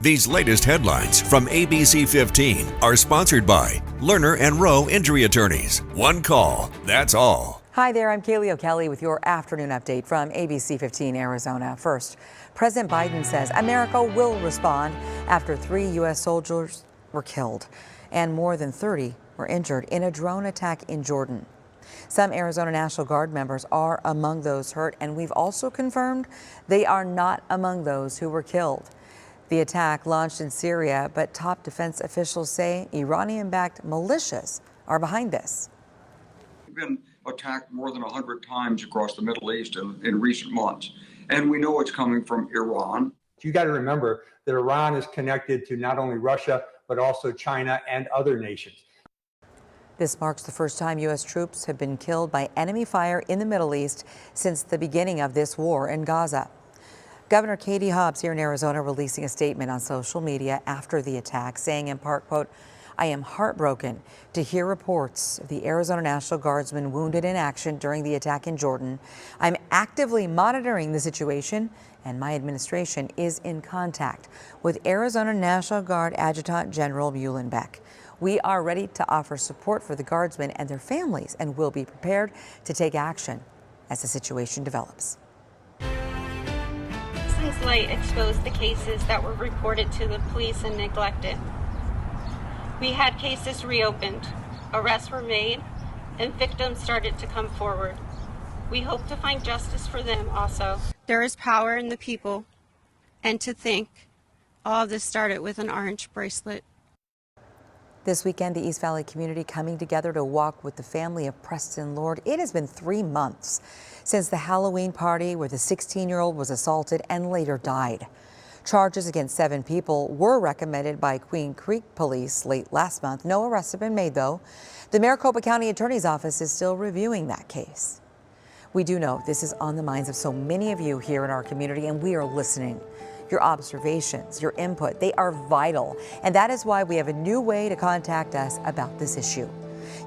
These latest headlines from ABC15 are sponsored by Lerner and Rowe Injury Attorneys. One call, that's all. Hi there, I'm Kaylee O'Kelly with your afternoon update from ABC15 Arizona. First, President Biden says America will respond after 3 U.S. soldiers were killed and more than 30 were injured in a drone attack in Jordan. Some Arizona National Guard members are among those hurt, and we've also confirmed they are not among those who were killed. The attack launched in Syria, but top defense officials say Iranian-backed militias are behind this. We've been attacked more than 100 times across the Middle East in recent months, and we know it's coming from Iran. You got to remember that Iran is connected to not only Russia, but also China and other nations. This marks the first time U.S. troops have been killed by enemy fire in the Middle East since the beginning of this war in Gaza. Governor Katie Hobbs here in Arizona releasing a statement on social media after the attack, saying in part, quote, "I am heartbroken to hear reports of the Arizona National Guardsmen wounded in action during the attack in Jordan. I'm actively monitoring the situation, and my administration is in contact with Arizona National Guard Adjutant General Muhlenbeck. We are ready to offer support for the Guardsmen and their families and will be prepared to take action as the situation develops." This light exposed the cases that were reported to the police and neglected. We had cases reopened, arrests were made, and victims started to come forward. We hope to find justice for them also. There is power in the people, and to think all of this started with an orange bracelet. This weekend, the East Valley community coming together to walk with the family of Preston Lord. It has been 3 months since the Halloween party where the 16-year-old was assaulted and later died. Charges against 7 people were recommended by Queen Creek Police late last month. No arrests have been made, though. The Maricopa County Attorney's Office is still reviewing that case. We do know this is on the minds of so many of you here in our community, and we are listening. Your observations, your input, they are vital. And that is why we have a new way to contact us about this issue.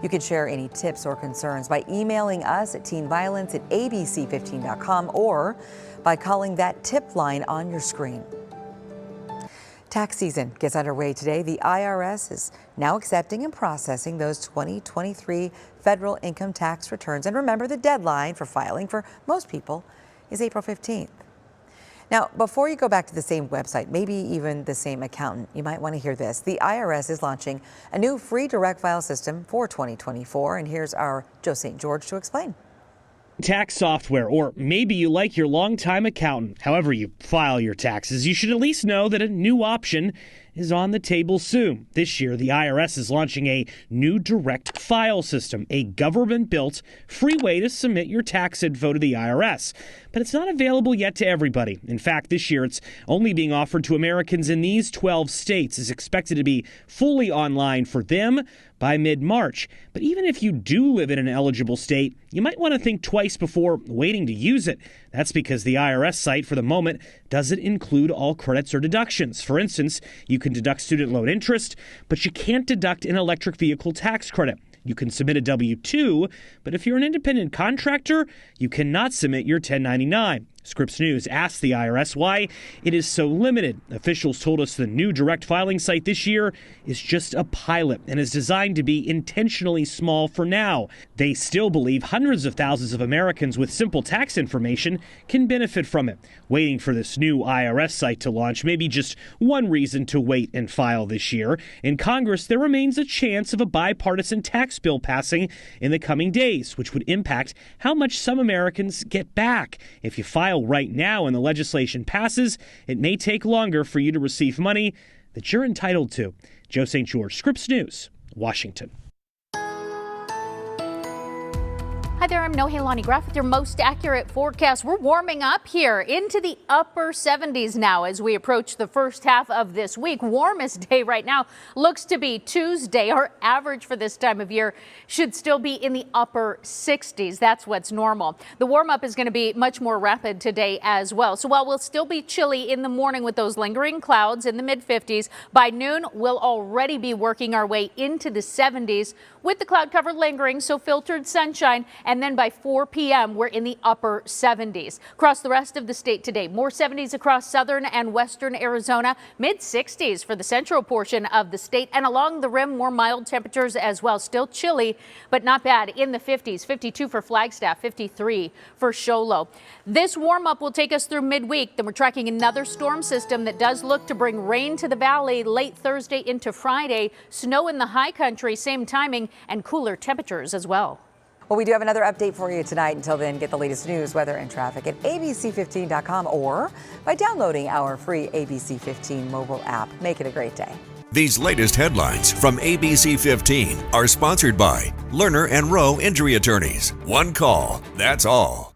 You can share any tips or concerns by emailing us at teenviolence@abc15.com or by calling that tip line on your screen. Tax season gets underway today. The IRS is now accepting and processing those 2023 federal income tax returns. And remember, the deadline for filing for most people is April 15th. Now, before you go back to the same website, maybe even the same accountant, you might want to hear this. The IRS is launching a new free direct file system for 2024. And here's our Joe St. George to explain. Tax software, or maybe you like your longtime accountant. However you file your taxes, you should at least know that a new option is on the table soon. This year, the IRS is launching a new direct file system, a government-built free way to submit your tax info to the IRS. But it's not available yet to everybody. In fact, this year it's only being offered to Americans in these 12 states. It's expected to be fully online for them by mid-March. But even if you do live in an eligible state, you might want to think twice before waiting to use it. That's because the IRS site, for the moment, doesn't include all credits or deductions. For instance, you can deduct student loan interest, but you can't deduct an electric vehicle tax credit. You can submit a W-2, but if you're an independent contractor, you cannot submit your 1099. Scripps News asked the IRS why it is so limited. Officials told us the new direct filing site this year is just a pilot and is designed to be intentionally small for now. They still believe hundreds of thousands of Americans with simple tax information can benefit from it. Waiting for this new IRS site to launch may be just one reason to wait and file this year. In Congress, there remains a chance of a bipartisan tax bill passing in the coming days, which would impact how much some Americans get back. If you file right now and the legislation passes, it may take longer for you to receive money that you're entitled to. Joe St. George, Scripps News, Washington. Hi there, I'm Nohelani Graff with your most accurate forecast. We're warming up here into the upper 70s now as we approach the first half of this week. Warmest day right now looks to be Tuesday. Our average for this time of year should still be in the upper 60s. That's what's normal. The warm up is going to be much more rapid today as well. So while we'll still be chilly in the morning with those lingering clouds in the mid 50s, by noon we'll already be working our way into the 70s with the cloud cover lingering. So filtered sunshine And then by 4 p.m., we're in the upper 70s. Across the rest of the state today, more 70s across southern and western Arizona, mid 60s for the central portion of the state, and along the rim, more mild temperatures as well. Still chilly, but not bad in the 50s. 52 for Flagstaff, 53 for Show Low. This warm up will take us through midweek. Then we're tracking another storm system that does look to bring rain to the valley late Thursday into Friday. Snow in the high country, same timing, and cooler temperatures as well. Well, we do have another update for you tonight. Until then, get the latest news, weather, and traffic at ABC15.com or by downloading our free ABC15 mobile app. Make it a great day. These latest headlines from ABC15 are sponsored by Lerner and Rowe Injury Attorneys. One call, that's all.